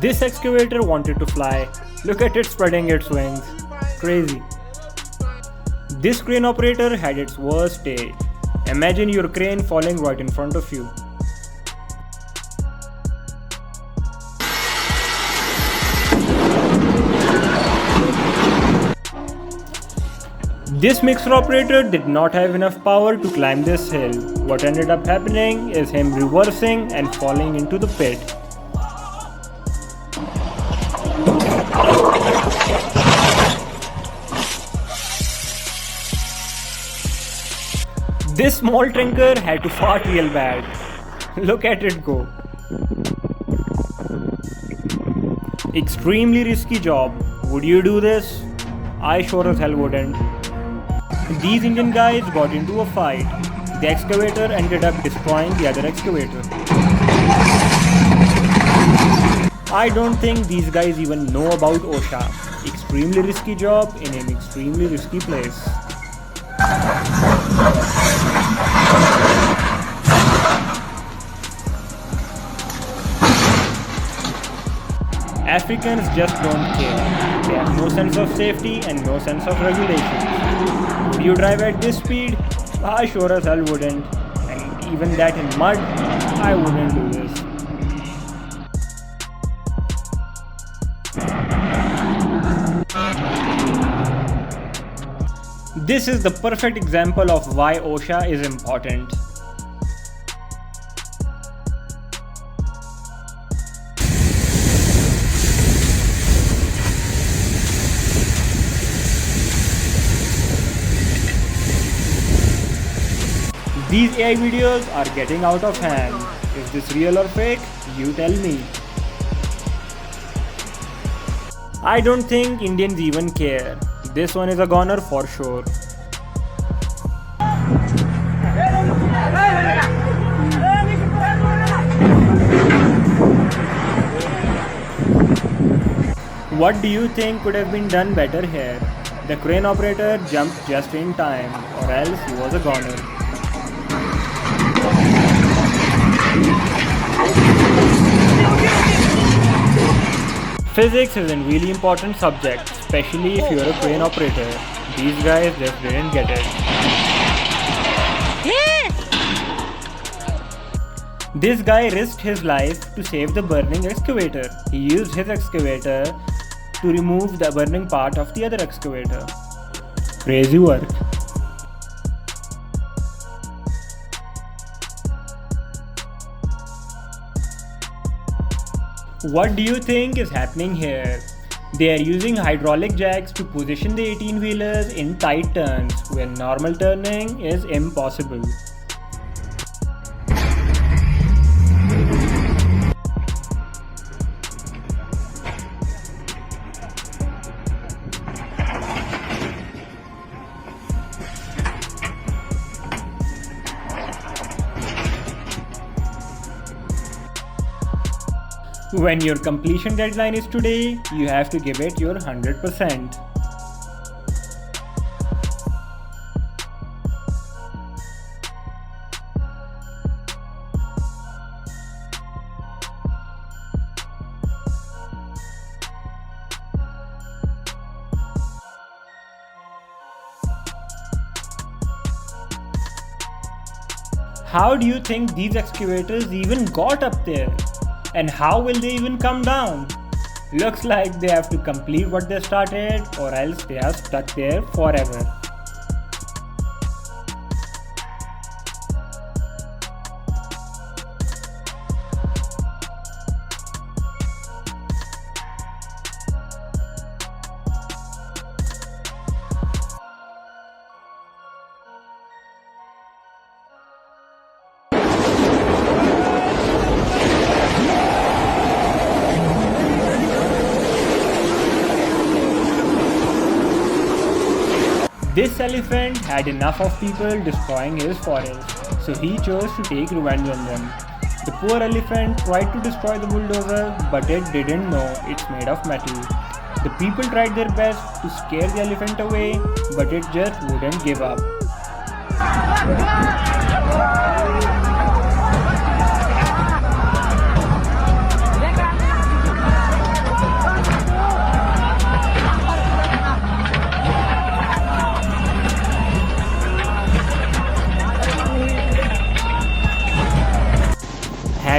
This excavator wanted to fly. Look at it spreading its wings. Crazy. This crane operator had its worst day. Imagine your crane falling right in front of you. This mixer operator did not have enough power to climb this hill. What ended up happening is him reversing and falling into the pit. This small trinker had to fart real bad. Look at it go. Extremely risky job. Would you do this? I sure as hell wouldn't. These Indian guys got into a fight. The excavator ended up destroying the other excavator. I don't think these guys even know about OSHA. Extremely risky job in an extremely risky place. Africans just don't care. They have no sense of safety and no sense of regulations. Would you drive at this speed? I sure as hell wouldn't. And even that in mud, I wouldn't do this. This is the perfect example of why OSHA is important. These AI videos are getting out of hand. Is this real or fake? You tell me. I don't think Indians even care. This one is a goner for sure. What do you think could have been done better here? The crane operator jumped just in time, or else he was a goner. Physics is a really important subject, especially if you're a crane operator. These guys just didn't get it. This guy risked his life to save the burning excavator. He used his excavator to remove the burning part of the other excavator. Crazy work. What do you think is happening here? They are using hydraulic jacks to position the 18-wheelers in tight turns when normal turning is impossible. When your completion deadline is today, you have to give it your 100%. How do you think these excavators even got up there? And how will they even come down? Looks like they have to complete what they started, or else they are stuck there forever. This elephant had enough of people destroying his forest, so he chose to take revenge on them. The poor elephant tried to destroy the bulldozer, but it didn't know it's made of metal. The people tried their best to scare the elephant away, but it just wouldn't give up.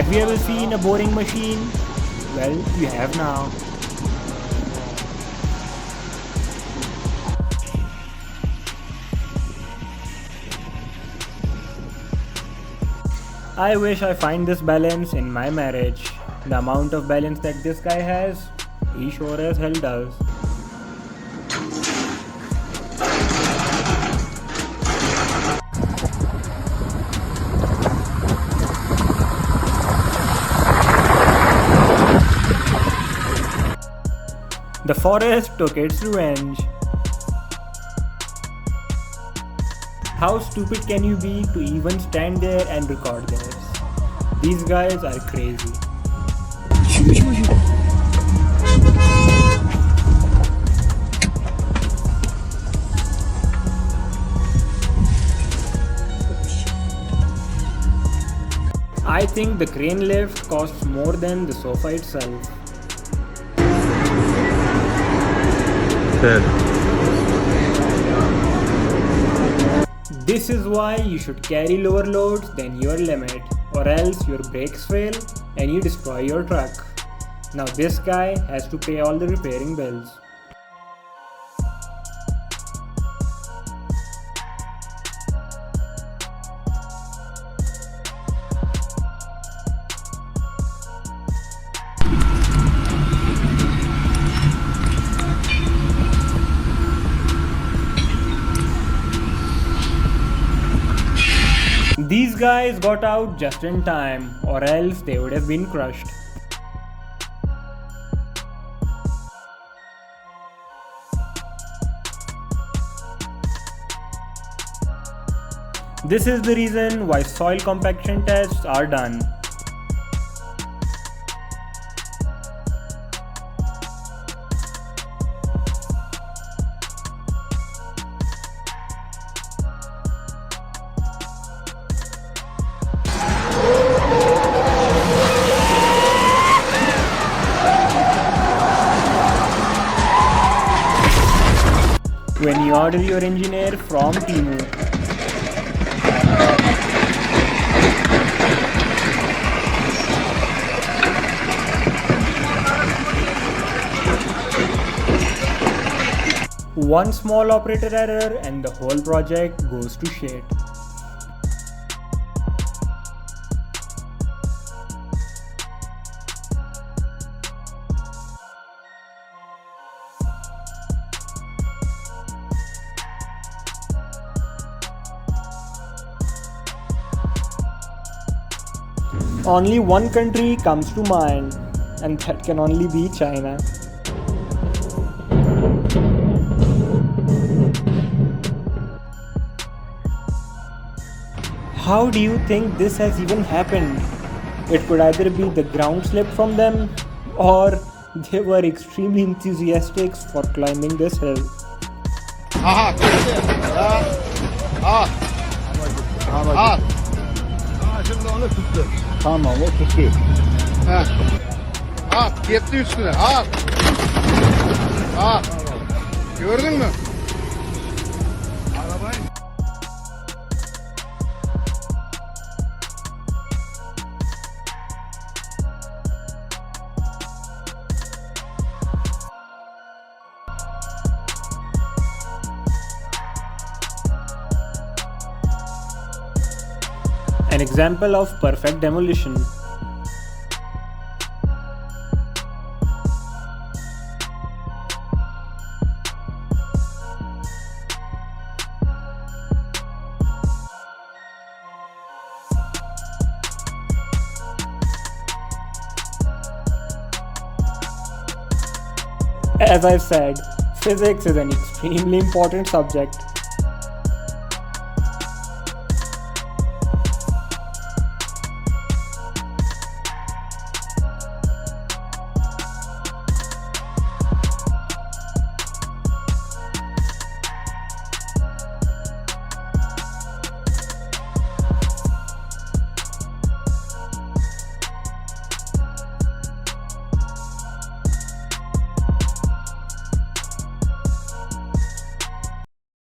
Have you ever seen a boring machine? Well, you have now. I wish I find this balance in my marriage. The amount of balance that this guy has, he sure as hell does. The forest took its revenge. How stupid can you be to even stand there and record this? These guys are crazy. I think the crane lift costs more than the sofa itself. This is why you should carry lower loads than your limit, or else your brakes fail and you destroy your truck. Now this guy has to pay all the repairing bills. These guys got out just in time, or else they would have been crushed. This is the reason why soil compaction tests are done. When you order your engineer from Temu. One small operator error and the whole project goes to shit. Only one country comes to mind, and that can only be China. How do you think this has even happened? It could either be the ground slip from them, or they were extremely enthusiastic for climbing this hill. Tamam, o tuttu. At, yetti üstüne, at. At. Gördün mü? An example of perfect demolition. As I've said, physics is an extremely important subject.